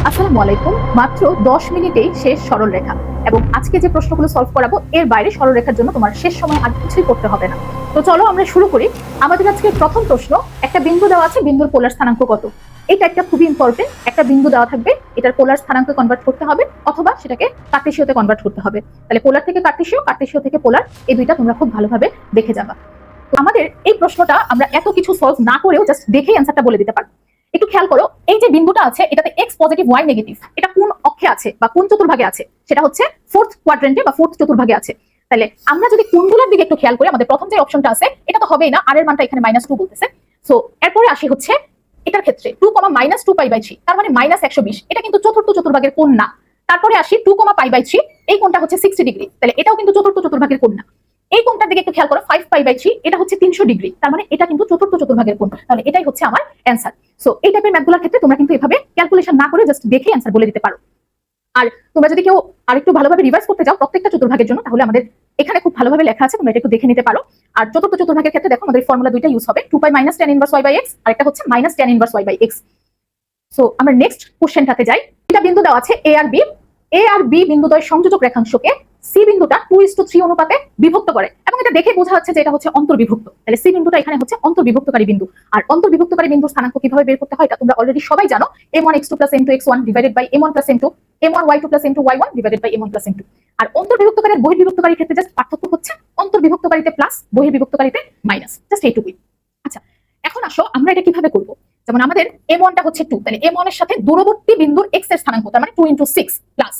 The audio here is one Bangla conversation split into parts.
আসসালামু আলাইকুম। মাত্র 10 মিনিটেই শেষ সরলরেখা এবং আজকে যে প্রশ্নগুলো সলভ করাবো এর বাইরে সরলরেখার জন্য তোমার শেষ সময় আর কিছুই করতে হবে না। তো চলো আমরা শুরু করি। আমাদের আজকে প্রথম প্রশ্ন, একটা বিন্দু দেওয়া আছে, বিন্দুর পোলার স্থানাঙ্ক কত? এটা একটা খুবই ইম্পর্টেন্ট। একটা বিন্দু দেওয়া থাকবে, এটার পোলার স্থানাঙ্ক কনভার্ট করতে হবে অথবা সেটাকে কার্টেসীয়তে কনভার্ট করতে হবে। তাহলে পোলার থেকে কার্টেসীয়, কার্টেসীয় থেকে পোলার, এই দুইটা তোমরা খুব ভালোভাবে দেখে যাবা। তো আমাদের এই প্রশ্নটা আমরা এত কিছু সলভ না করেও জাস্ট দেখেই অ্যান্সারটা বলে দিতে পারবো। একটু খেয়াল করো, এই যে বিন্দুটা আছে এটাতে এক্স পজিটিভ ওয়াই নেগেটিভ, এটা কোন অক্ষে আছে বা কোন চতুর্ভাগে আছে? সেটা হচ্ছে ফোর্থ কোয়াড্রেন্টে বা ফোর্থ চতুর্ভাগে আছে। তাহলে আমরা যদি কোণগুলোর দিকে একটু খেয়াল করি, আমাদের প্রথম যে অপশনটা আছে এটা তো হবেই না, আর এর মানটা এখানে -2 বলতেছে। সো এরপরে আসি হচ্ছে এটার ক্ষেত্রে 2, -2π/3, তার মানে -120, এটা কিন্তু চতুর্থ চতুর্ভাগের কোণ না। তারপরে আসি 2, π/3, এই কোণটা হচ্ছে 60 ডিগ্রি, তাহলে এটাও কিন্তু চতুর্থ চতুর্ভাগের কোণ না। এই কোণটার দিকে একটু খেয়াল করো, 5π/3, এটা হচ্ছে 300 ডিগ্রি, তার মানে এটা কিন্তু চতুর্থ চতুর্ভাগের কোণ। তাহলে এটাই হচ্ছে আমার অ্যান্সার। সো এই টাইপের ম্যাথগুলোর ক্ষেত্রে তোমরা কিন্তু এভাবে ক্যালকুলেশন না করে জাস্ট দেখে অ্যান্সার বলে দিতে পারো। আর তোমরা যদি কেউ আরেকটু ভালোভাবে রিভাইজ করতে চাও প্রত্যেকটা চতুর্ভাগের জন্য, তাহলে আমাদের এখানে খুব ভালোভাবে লেখা আছে, তোমরা এটা একটু দেখে নিতে পারো। আর চতুর্থ চতুর্ভাগের ক্ষেত্রে দেখো আমাদের ফর্মুলা দুইটা ইউজ হবে, 2π - tan ইনভার্স y/x, আর একটা হচ্ছে -tan ইনভার্স y/x। সো আমরা নেক্সট কোশ্চেনটাতে যাই। এটা বিন্দু দেওয়া আছে এ আর বি। এ আর বি বিন্দুদ্বয় সংযোজক রেখাংশকে সি বিন্দুটা 2:3 অনুপাতে বিভক্ত করে, এবং এটা দেখে বোঝা যাচ্ছে যে এটা হচ্ছে অন্তর্বিভক্ত। তাহলে সি বিন্দুটা এখানে হচ্ছে অন্তর্বিভক্তকারী বিন্দু। আর অন্তর্বিভক্তকারী বিন্দুর স্থানাঙ্ক কিভাবে বের করতে হয় এটা তোমরা অলরেডি সবাই জানো, m1x2 + m2x1 divided by m1 + m2, m1y2 + m2y1 divided by m1 + m2। আর অন্তর্বিভক্তকারীর বহির্বিভক্তকারীর ক্ষেত্রে জাস্ট পার্থক্য হচ্ছে অন্তর্বিভক্তকারীতে প্লাস, বহির্বিভক্তকারীতে মাইনাস, জাস্ট এইটুকুই। আচ্ছা, এখন আসো আমরা এটা কিভাবে করব। যেমন আমাদের m1 টা হচ্ছে 2, তাহলে m1 এর সাথে দূরবর্তী বিন্দুর x এর স্থানাঙ্ক, তার মানে 2 × 6 প্লাস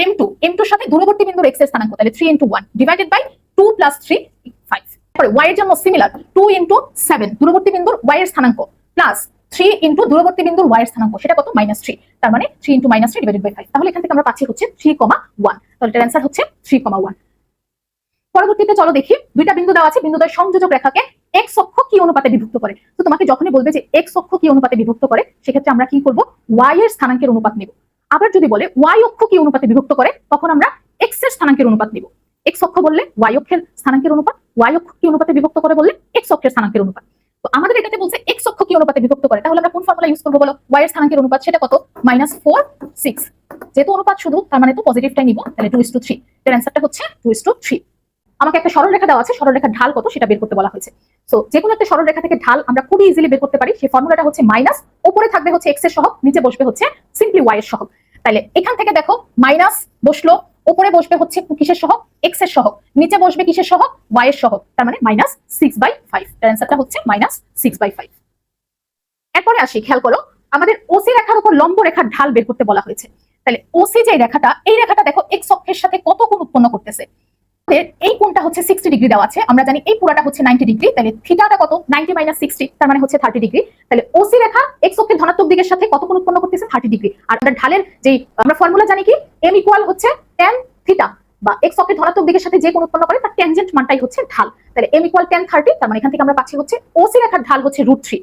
m2 এর সাথে দূরবর্তী বিন্দুর x এর স্থানাঙ্ক, তাহলে 3 × 1 ডিভাইডেড বাই 2 + 3 5। তারপরে y এর জন্য সিমিলার, 2 × 7 দূরবর্তী বিন্দুর y এর স্থানাঙ্ক প্লাস 3 × দূরবর্তী বিন্দুর y এর স্থানাঙ্ক, সেটা কত? -3, তার মানে 3 × -3 ডিভাইডেড বাই 5। তাহলে এখান থেকে আমরা পাচ্ছি হচ্ছে 3,1। তাহলে এটার অ্যানসার হচ্ছে 3,1। পরবর্তীতে চলো দেখি, দুইটা বিন্দু দেওয়া আছে, বিন্দুদ্বয় সংযোজক রেখাকে x অক্ষ কি অনুপাতে বিভক্ত করে। তো তোমাকে যখনই বলবে যে x অক্ষ কি অনুপাতে বিভক্ত করে, সেক্ষেত্রে আমরা কি করব? y এর স্থানাঙ্কের অনুপাত নেব। আবার যদি বলে y অক্ষ কি অনুপাতে বিভক্ত করে, তখন আমরা x এর স্থানাঙ্কের অনুপাত নেব। x অক্ষ বললে y অক্ষের স্থানাঙ্কের অনুপাত, y অক্ষ কি অনুপাতে বিভক্ত করে বললে x অক্ষের স্থানাঙ্কের অনুপাত। তো আমাদের এটাতে বলছে x অক্ষ কি অনুপাতে বিভক্ত করে, তাহলে আমরা কোন ফর্মুলা ইউজ করব বলো? y এর স্থানাঙ্কের অনুপাত, সেটা কত? -4, 6। যেহেতু অনুপাত শুধু, তার মানে তো পজিটিভটাই নিব, তাহলে 2:3। এর অ্যানসারটা হচ্ছে 2:3। আমাকে একটা সরলরেখা দেওয়া আছে, সরলরেখার ঢাল কত সেটা বের করতে বলা হয়েছে। সো যে কোনো একটা সরলরেখা থেকে ঢাল আমরা খুবই ইজিলি বের করতে পারি। সেই ফর্মুলাটা হচ্ছে মাইনাস, উপরে থাকবে হচ্ছে x এর সহগ, নিচে বসবে হচ্ছে সিম্পলি y এর সহগ। তাহলে এখান থেকে দেখো মাইনাস বসলো, উপরে বসবে হচ্ছে কিসের সহগ? x এর সহগ, নিচে বসবে কিসের সহগ? y এর সহগ, তার মানে -6/5। এর অ্যানসারটা হচ্ছে -6/5। এরপরে আসি, খেয়াল করো, আমাদের ওসি রেখার উপর লম্ব রেখার ঢাল বের করতে বলা হয়েছে। তাহলে ওসি যে রেখাটা, এই রেখাটা দেখো x অক্ষের সাথে কত কোণ উৎপন্ন করতেছে। এই কোণটা হচ্ছে 60 ডিগ্রি দেওয়া আছে, আমরা জানি এই পুরাটা হচ্ছে 90 ডিগ্রি, তাহলে থিটাটা কত? 90 - 60, তার মানে হচ্ছে 30 ডিগ্রি। তাহলে ওসি রেখা x অক্ষের ধনাত্মক দিকের সাথে কত কোণ উৎপন্ন করতেছে? 30 ডিগ্রি। আর আমরা ঢালের যে আমরা ফর্মুলা জানি কি, m = হচ্ছে tan থিটা, বা x অক্ষের ধনাত্মক দিকের সাথে যে কোণ উৎপন্ন করে তার ট্যানজেন্ট মানটাই হচ্ছে ঢাল। তাহলে m = tan 30, তার মানে এখান থেকে আমরা পাচ্ছি হচ্ছে ওসি রেখার ঢাল হচ্ছে √3।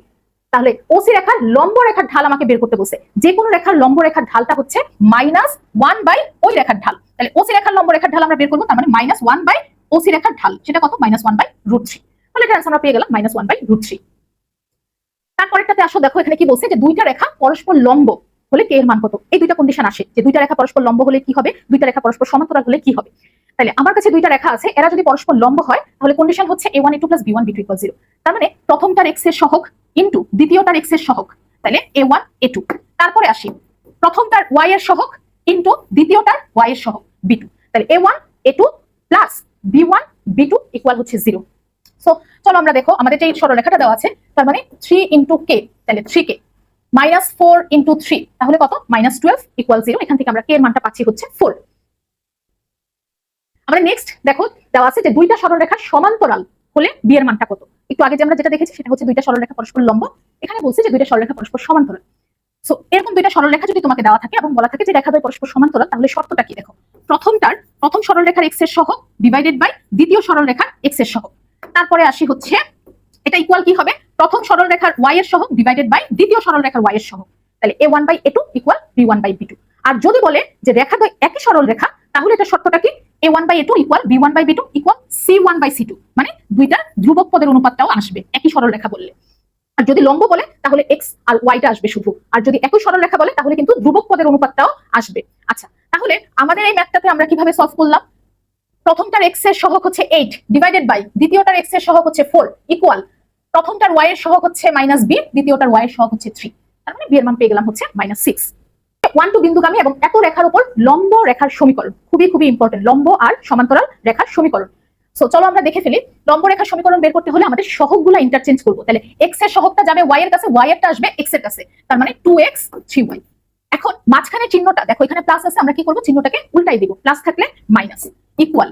তাহলে ওসি রেখার লম্ব রেখার ঢাল আমাকে বের করতে বলছে। যে কোনো রেখার লম্ব রেখার ঢালটা হচ্ছে -1/, ওই রেখার ঢাল। তাহলে ওসি রেখার লম্ব রেখার ঢাল আমরা বের করবো, তার মানে -1/, ওসি রেখার ঢাল সেটা কত? -1/√3। তাহলে এটা আমরা পেয়ে গেলাম -1/√3। তারপরেরটাতে আসো, দেখো এখানে কি বলছে যে দুইটা রেখা পরস্পর লম্ব হলে কে এর মান কত। এই দুইটা কন্ডিশন আসে যে দুইটা রেখা পরস্পর লম্ব হলে কি হবে, দুইটা রেখা পরস্পর সমান্তরাল হলে কি হবে। তাহলে আমার কাছে দুইটা রেখা আছে, এরা যদি পরস্পর লম্ব হয় তাহলে কন্ডিশন হচ্ছে a1a2 + b1b2 = 0। তার মানে প্রথমটার x এর সহগ ইনটু দ্বিতীয়টার x এর সহগ, তাহলে a1a2। তারপরে আসি, প্রথমটার y এর সহগ ইনটু দ্বিতীয়টার y এর সহগ b2, তাহলে a1a2 + b1b2 = হচ্ছে 0। সো চলো আমরা দেখো, আমাদের যে সরলরেখাটা দেওয়া আছে, তার মানে 3 × k, তাহলে 3k -4 × 3, তাহলে কত? -12 = 0। এখান থেকে আমরা k এর মানটা পাচ্ছি হচ্ছে 4। আমরা নেক্সট দেখো দেওয়া আছে যে দুইটা সরলরেখার সমান্তরাল হলে b এর মানটা কত। একটু আগে যে আমরা যেটা দেখেছি সেটা হচ্ছে দুইটা সরলরেখা পরস্পর লম্ব, এখানে বলছে যে দুইটা সরলরেখা পরস্পর সমান্তরাল। সো এরকম দুইটা সরলরেখা যদি তোমাকে দেওয়া থাকে এবং বলা থাকে যে রেখাদ্বয় পরস্পর সমান্তরাল, তাহলে শর্তটা কি দেখো, প্রথম সরলরেখার x এর সহগ ডিভাইডেড বাই দ্বিতীয় সরলরেখার x এর সহগ। তারপরে আসি হচ্ছে এটা ইকুয়াল কি হবে, প্রথম সরলরেখার y এর সহগ ডিভাইডেড বাই দ্বিতীয় সরলরেখার y এর সহগ, তাহলে a1/a2 = b1/b2। আর যদি বলে যে রেখাদ্বয় একই সরলরেখা, তাহলে এটা শর্তটা কি, a1/a2 = b1/b2 = c1/c2, মানে দুইটা ধ্রুবক পদের অনুপাতটাও আসবে একই সরলরেখা বললে। আর যদি লম্ব বলে তাহলে এক্স আর ওয়াইটা আসবে শুধু, আর যদি একই সরলরেখা বলে তাহলে কিন্তু ধ্রুবক পদের অনুপাতটাও আসবে। আচ্ছা, তাহলে আমাদের এই ম্যাথটাতে আমরা কিভাবে সলভ করলাম? প্রথমটার এক্স এর সহগ হচ্ছে 8 ডিভাইডেড বাই দ্বিতীয়টার এক্স এর সহগ হচ্ছে 4 ইকুয়াল প্রথমটার ওয়াই এর সহগ হচ্ছে -b, দ্বিতীয়টার ওয়াই এর সহগ হচ্ছে 3, তার মানে বি এর মান পেয়ে গেলাম হচ্ছে -6। 1 2 বিন্দুগামী এবং এত রেখার উপর লম্ব রেখার সমীকরণ, খুবই খুবই ইম্পর্টেন্ট, লম্ব আর সমান্তরাল রেখার সমীকরণ। সো চলো আমরা দেখে ফেলি। লম্ব রেখার সমীকরণ বের করতে হলে আমাদের সহগগুলো ইন্টারচেঞ্জ করব। তাহলে এক্স এর সহগটা যাবে ওয়াই এর কাছে, ওয়াই এরটা আসবে এক্স এর কাছে, তার মানে 2x 3y। এখন মাঝখানে চিহ্নটা দেখো, এখানে প্লাস আছে, আমরা কি করব চিহ্নটাকে উল্টাই দিব, প্লাস থাকলে মাইনাস ইকুয়াল।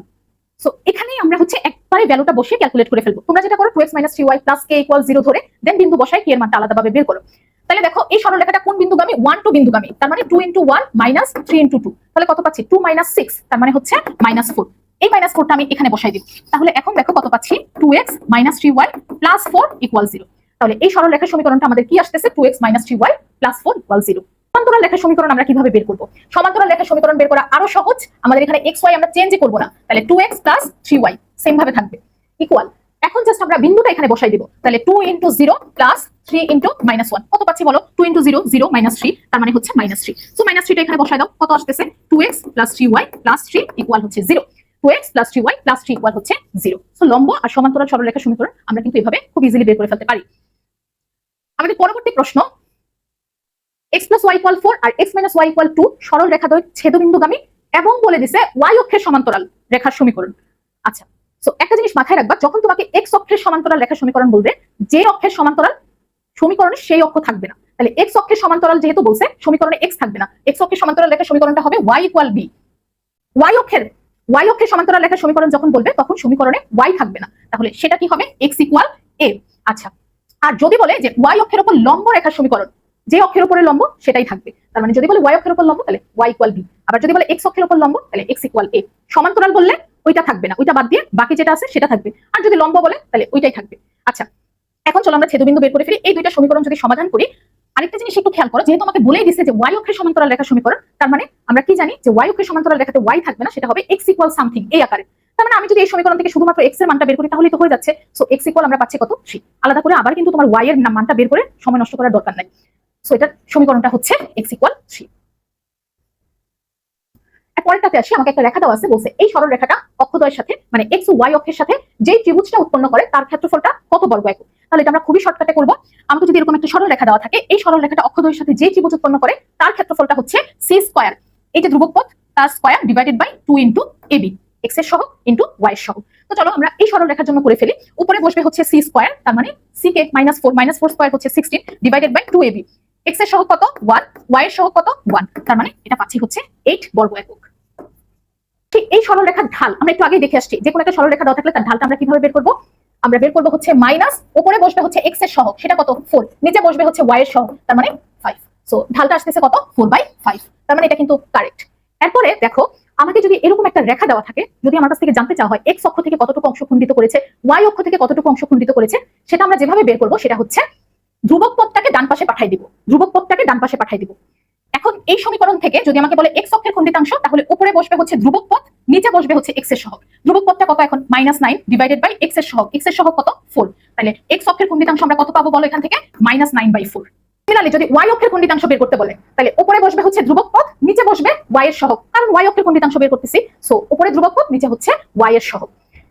সো এখানেই আমরা হচ্ছে একবারে ভ্যালুটা বসিয়ে ক্যালকুলেট করে ফেলবো। তোমরা যেটা করো 2x - 3y + k = 0 ধরে দেন বিন্দু বসায় k এর মানটা আলাদাভাবে বের করো। তাহলে দেখো এই সরলরেখাটা কোন বিন্দুগামী? 1 2 বিন্দুগামী, তার মানে 2 * 1 - 3 * 2, তাহলে কত পাচ্ছি? 2 - 6, তার মানে হচ্ছে -4। এই -4টা আমি এখানে বসাই দিব। তাহলে এখন দেখো কত পাচ্ছি? 2x - 3y + 4 = 0। তাহলে এই সরলরেখার সমীকরণটা আমাদের কি আসতেছে? 2x - 3y + 4 = 0। সমান্তরাল রেখার সমীকরণ আমরা কিভাবে বের করব? সমান্তরাল রেখার সমীকরণ বের করা আরো সহজ। আমাদের এখানে x y আমরা চেঞ্জই করব না, তাহলে 2x + 3y সেম ভাবে থাকবে ইকুয়াল। এখন জাস্ট আমরা বিন্দুটা এখানে বসাই দিব, তাহলে 2 * 0 + 3 * -1 কত পাচ্ছি বলো? 2 * 0 0 - 3, তার মানে হচ্ছে -3। সো -3টা এখানে বসাই দাও, কত আসতেছে? 2x + 3y + 3 = হচ্ছে 0। 2x + 3y + 3 = হচ্ছে 0। সো লম্ব আর সমান্তরাল সরলরেখার সমীকরণ আমরা কিন্তু এভাবে খুব ইজিলি বের করে ফেলতে পারি। আমাদের পরবর্তী প্রশ্ন, x + y = 4 আর x - y = 2 সরল রেখাদ্বয় ছেদবিন্দুগামী এবং বলে দিছে y অক্ষের সমান্তরাল রেখার সমীকরণ। আচ্ছা, সো একটা জিনিস মাথায় রাখবা, যখন তোমাকে x অক্ষের সমান্তরাল রেখার সমীকরণ বলবে, যে অক্ষের সমান্তরাল সমীকরণে সেই অক্ষ থাকবে না। তাহলে x অক্ষের সমান্তরাল যেহেতু বলছে, সমীকরণে x থাকবে না, x অক্ষের সমান্তরাল রেখার সমীকরণটা হবে y = b। y অক্ষের সমান্তরাল রেখার সমীকরণ যখন বলবে তখন সমীকরণে y থাকবে না, তাহলে সেটা কি হবে? x = a। আচ্ছা, আর যদি বলে যে y অক্ষের উপর লম্ব রেখার সমীকরণ, যে অক্ষের উপরে লম্ব সেটাই থাকবে, তার মানে যদি বলে y অক্ষের উপর লম্ব তাহলে y = b, আবার যদি বলে x অক্ষের উপর লম্ব তাহলে x = a। সমান্তরাল বললে ওইটা থাকবে না, ওইটা বাদ দিয়ে বাকি যেটা আছে সেটা থাকবে, আর যদি লম্ব বলে তাহলে ওইটাই থাকবে। আচ্ছা, এখন চলো আমরা ছেদবিন্দু বের করে ফেলি। এই দুইটা সমীকরণ যদি সমাধান করি, আরেকটা জিনিস একটু খেয়াল করো, যেহেতু আমাকে বলেই দিছে যে y অক্ষের সমান্তরাল রেখার সমীকরণ, তার মানে আমরা কি জানি যে y অক্ষের সমান্তরাল রেখাতে y থাকবে না, সেটা হবে x = সামথিং এই আকারে। তার মানে আমি যদি এই সমীকরণ থেকে শুধুমাত্র x এর মানটা বের করি তাহলেই তো হয়ে যাচ্ছে। সো x = আমরা পাচ্ছি কত? 3। আলাদা করে আবার কিন্তু তোমার y এর মানটা বের করে সময় নষ্ট করার দরকার নাই। সো এটার সমীকরণটা হচ্ছে x = 3। পরেরটাতে আসি, আমাকে একটা রেখা দেওয়া আছে, বলছে এই সরল রেখাটা অক্ষদ্বয়ের সাথে মানে x ও y অক্ষের সাথে যে ত্রিভুজটা উৎপন্ন করে তার ক্ষেত্রফলটা কত বর্গ একক। তাহলে এটা আমরা খুবই শর্টকাটে করব। আমাকে যদি এরকম একটা সরল রেখা দেওয়া থাকে, এই সরল রেখাটা অক্ষদ্বয়ের সাথে যে ত্রিভুজ উৎপন্ন করে তার ক্ষেত্রফলটা হচ্ছে c², এই যে ধ্রুবক পদ তার square divided by 2 * ab, x এর সহগ ইনটু y এর সহগ। তো চলো আমরা এই সরল রেখার জন্য করে ফেলি। উপরে বসবে হচ্ছে c², তার মানে c কে -4 স্কয়ার হচ্ছে 16 ডিভাইডেড বাই 2ab। x এর সহগ কত? 1, y এর সহগ কত? 1, তার মানে এটা পাচ্ছি হচ্ছে 8 বর্গ একক। ঠিক এই সরল রেখার ঢাল আমরা একটু আগেই দেখে আসছি, যে কোনো একটা সরল রেখা দেওয়া থাকলে তার ঢালটা আমরা কিভাবে বের করব? আমরা বের করব হচ্ছে মাইনাস, উপরে বসবে হচ্ছে x এর সহগ, সেটা কত? 4, নিচে বসবে হচ্ছে y এর সহগ, তার মানে 5। সো ঢালটা আসতেছে কত? 4/5, তার মানে এটা কিন্তু কারেক্ট। এরপরে দেখো, আমাকে যদি এরকম একটা রেখা দেওয়া থাকে, যদি আমার কাছ থেকে জানতে চাওয়া হয় x অক্ষ থেকে কতটুকু অংশ খণ্ডিত করেছে, y অক্ষ থেকে কতটুকু অংশ খণ্ডিত করেছে, সেটা আমরা যেভাবে বের করব সেটা হচ্ছে ধ্রুবক পদটাকে ডান পাশে পাঠিয়ে দিব, ধ্রুবক পদটাকে ডান পাশে পাঠিয়ে দিব। এখন এই সমীকরণ থেকে যদি আমাকে বলে x অক্ষের খণ্ডিতাংশ, তাহলে উপরে বসবে হচ্ছে ধ্রুবক পদ, নিচে বসবে হচ্ছে x এর সহগ। ধ্রুবক পদটা কত এখন? -9 ডিভাইডেড বাই x এর সহগ, x এর সহগ কত? 4। তাহলে x অক্ষের খণ্ডিতাংশ আমরা কত পাবো বলো এখান থেকে? -9/4। সিমিলারলি যদি y অক্ষের খণ্ডিতাংশ বের করতে বলে, তাহলে উপরে বসবে হচ্ছে ধ্রুবক পদ, নিচে বসবে y এর সহগ, কারণ y অক্ষের খণ্ডিতাংশ বের করতেছি। সো উপরে ধ্রুবক পদ, নিচে হচ্ছে y এর সহগ।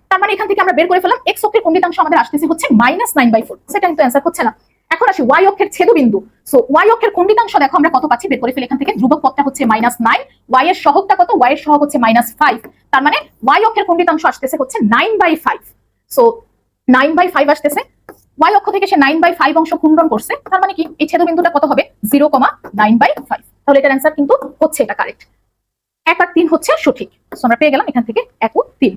তার মানে এখান থেকে আমরা বের করে ফেললাম x অক্ষের খণ্ডিতাংশ আমাদের আসতেছে হচ্ছে -9/4। সেটা কিন্তু অ্যানসার হচ্ছে না। এখন আসি y অক্ষের ছেদবিন্দু। সো y অক্ষের খণ্ডিতাংশ দেখো আমরা কত পাচ্ছি, বের করে ফেলি এখান থেকে। ধ্রুবক পদটা হচ্ছে -9, y এর সহগটা কত? y এর সহগ হচ্ছে -5, তার মানে y অক্ষের খণ্ডিতাংশ আসতেছে হচ্ছে 9/5। সো 9/5 আসতেছে, y অক্ষ থেকে সে 9/5 অংশ খণ্ডন করছে, তার মানে কি এই ছেদবিন্দুটা কত হবে? 0,9/5। তাহলে এটার অ্যানসার কিন্তু হচ্ছে এটা কারেক্ট। 1 আর 3 হচ্ছে সঠিক। সো আমরা পেয়ে গেলাম এখান থেকে 1 ও 3।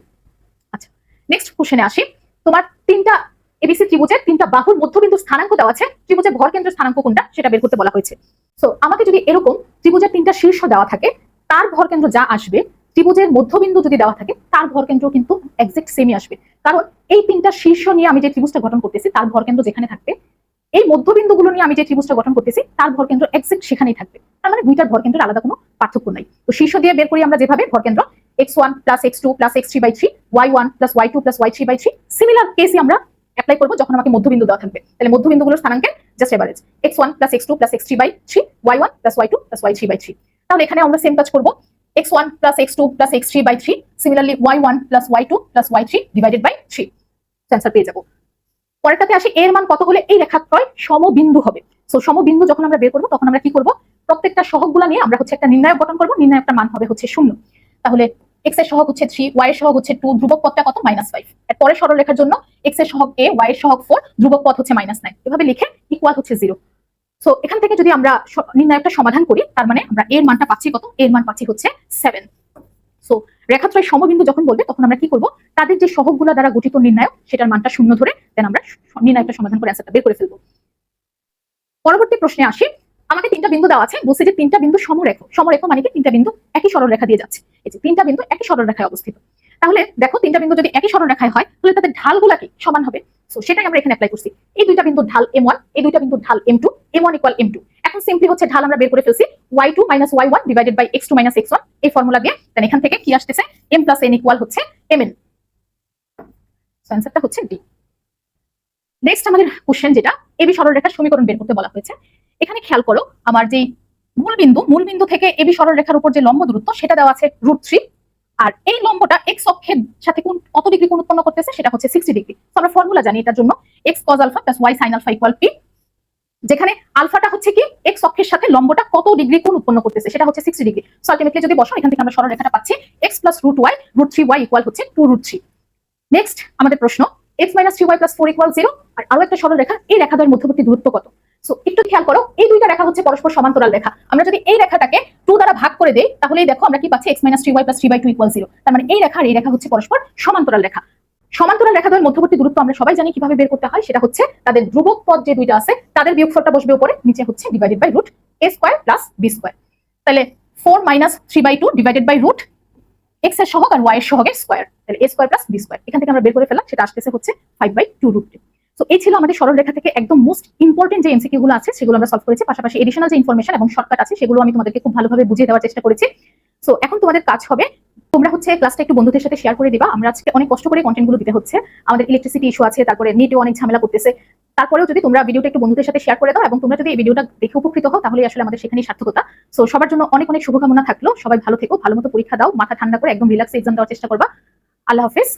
আচ্ছা, নেক্সট কোশ্চেনে আসি। তোমার তিনটা এবিসি ত্রিভুজের তিনটা বাহুর মধ্যবিন্দু স্থানাঙ্ক দেওয়া আছে, ত্রিভুজের ভর কেন্দ্র স্থানাঙ্ক কোনটা সেটা বের করতে বলা হয়েছে। সো আমাকে যদি এরকম ত্রিভুজের তিনটা শীর্ষ দেওয়া থাকে, তার ভর কেন্দ্র যা আসবে, ত্রিভুজের মধ্যবিন্দু যদি দেওয়া থাকে তার ভর কেন্দ্র কিন্তু এক্সাক্ট সেমই আসবে, কারণ এই তিনটা শীর্ষ নিয়ে আমি যে ত্রিভুজটা গঠন করতেছি তার ভর কেন্দ্র যেখানে থাকবে, এই মধ্যবিন্দুগুলো নিয়ে আমি যে ত্রিভুজটা গঠন করতেছি তার ভর কেন্দ্র এক্সাক্ট সেখানেই থাকবে। তার মানে দুইটার ভর কেন্দ্রের আলাদা কোনো পার্থক্য নাই। তো শীর্ষ দিয়ে বের করি আমরা যেভাবে ভর কেন্দ্র x1 + x2 + x3/3, y1 + y2 + y3/3, similar কেসই আমরা অ্যাপ্লাই করবো যখন আমাকে মধ্যবিন্দু দেওয়া থাকবে। তাহলে মধ্যবিন্দুগুলোর স্থানাঙ্কের just average x1 + x2 + x3/3 y1 + y2 + y3/3। তাহলে এখানে আমরা সেম কাজ করবো, x1 + x2 + x3/3, similarly y1 + y2 + y3 divided by 3, answer পেয়ে যাবো। পরেরটাতে আসি, এর মান কত হলে এই রেখাত্রয় সমবিন্দু হবে। সো সমবিন্দু যখন আমরা বের করবো তখন আমরা কি করবো, প্রত্যেকটা সহগগুলো নিয়ে আমরা হচ্ছে একটা নির্ণায়ক গঠন করবো, নির্ণায়কটার মান হবে হচ্ছে 0। তাহলে x এর সহগ হচ্ছে 3, y এর সহগ হচ্ছে 2, ধ্রুবক পদটা কত -5। এর পরের সরল রেখার জন্য x এর সহগ a, y এর সহগ 4, ধ্রুবক পদ হচ্ছে -9, এভাবে লিখে ইকুয়াল হচ্ছে 0। সো এখান থেকে যদি আমরা নির্ণায়কটা সমাধান করি, তার মানে আমরা এর মানটা পাচ্ছি কত, এর মান পাচ্ছি হচ্ছে 7। সো রেখাত্রয় সমবিন্দু যখন বলবে তখন আমরা কি করব, তাদের যে সহগগুলো দ্বারা গঠিত নির্ণায়ক সেটার মানটা 0 ধরে দেন আমরা নির্ণায়কটা সমাধান করে অ্যান্সারটা বের করে ফেলবো। পরবর্তী প্রশ্নে আসি, আমাকে তিনটা বিন্দু দেওয়া আছে, বলছে যে তিনটা বিন্দু সমরেখ। সমরেখ মানে কি, তিনটা বিন্দু একই সরল রেখা দিয়ে যাচ্ছে। এই যে তিনটা বিন্দু একই সরল রেখায় অবস্থিত। তাহলে দেখো তিনটা বিন্দু যদি একই সরল রেখায় হয় তাহলে তাদের ঢালগুলা কি সমান হবে। সো সেটাই আমরা এখানে অ্যাপ্লাই করছি। এই দুইটা বিন্দুর ঢাল m1, এই দুইটা বিন্দুর ঢাল m2, m1 = m2। এখন সিম্পলি হচ্ছে ঢাল আমরা বের করে ফেলছি, y2 - y1 divided by x2 - x1, এই ফর্মুলা দিয়ে। দেন এখান থেকে কি আসতেছে, m + n = হচ্ছে mn। সো অ্যান্সারটা হচ্ছে ডি। নেক্সট আমাদের কোশ্চেন, যেটা এবি সরলরেখার সমীকরণ বের করতে বলা হয়েছে। এখানে খেয়াল করো, আমার যে মূল বিন্দু থেকে এবি সরলরেখার উপর যে লম্ব দূরত্ব সেটা দেওয়া আছে √3, আর এই লম্বটা x অক্ষের সাথে কত ডিগ্রি কোণ উৎপন্ন করতেছে সেটা হচ্ছে 60 ডিগ্রি। তো আমরা ফর্মুলা জানি এটার জন্য, x cos α + y sin α = p, যেখানে আলফাটা হচ্ছে কি x অক্ষের সাথে লম্বটা কত ডিগ্রি কোণ উৎপন্ন করতেছে সেটা হচ্ছে 60 ডিগ্রি। সো আলটিমেটলি যদি বসো, এখান থেকে আমরা সরলরেখাটা পাচ্ছি x + √y, √3y = হচ্ছে 2√3। নেক্সট আমাদের প্রশ্ন, x - 3y + 4 = 0, আর আরো একটা সরল রেখা, এই রেখাদ্বয়ের মধ্যবর্তী দূরত্ব কত। সো একটু খেয়াল করো, এই দুইটা রেখা হচ্ছে পরস্পর সমান্তরাল রেখা। আমরা যদি এই রেখাটাকে 2 দ্বারা ভাগ করে দেই তাহলেই দেখো আমরা কি পাচ্ছি, x - 3y + 3/2 = 0। তার মানে এই রেখা আর এই রেখা হচ্ছে পরস্পর সমান্তরাল রেখা। সমান্তরাল রেখাদ্বয়ের মধ্যবর্তী দূরত্ব আমরা সবাই জানি কিভাবে বের করতে হয়, সেটা হচ্ছে তাদের ধ্রুবক পদ যে দুইটা আছে তাদের বিয়োগফলটা বসবে উপরে, নিচে হচ্ছে ডিভাইডেড বাই √a² + b²। তাহলে 4 - 3/2 ডিভাইডেড বাই x এর সহগ আর y এর সহগের স্কয়ার, তাহলে a² + b²। এখান থেকে আমরা বের করে ফেললাম, সেটা আসতেছে হচ্ছে 5/2√3। সো এই ছিল আমাদের সরল রেখা থেকে একদম মোস্ট ইম্পর্টেন্ট যে এমসিকিউ গুলো আছে সেগুলো আমরা সলভ করেছি, পাশাপাশি এডিশনাল যে ইনফরমেশন এবং শর্টকাট আছে সেগুলো আমি তোমাদেরকে খুব ভালোভাবে বুঝিয়ে দেওয়ার চেষ্টা করেছি। সো এখন তোমাদের কাজ হবে, তোমরা হচ্ছে ক্লাসটা একটু বন্ধুদের সাথে শেয়ার করে দিবা। আমরা আজকে অনেক কষ্ট করে কন্টেন্ট গুলো দিতে হচ্ছে, আমাদের ইলেকট্রিসিটি ইস্যু আছে, তারপরে নেটেও অনেক ঝামেলা করতেছে। তারপরেও যদি তোমরা ভিডিওটা একটু বন্ধুদের সাথে শেয়ার করে দাও এবং তোমরা যদি এই ভিডিওটা দেখে উপকৃত হও তাহলে আসলে আমাদের সেখানেই সার্থকতা। সো সবার জন্য অনেক অনেক শুভকামনা থাকলো, সবাই ভালো থেকো, ভালো মতো পরীক্ষা দাও, মাথা ঠান্ডা করে একদম রিল্যাক্সে এক্সাম দেওয়ার চেষ্টা করবা। আল্লাহ হাফেজ।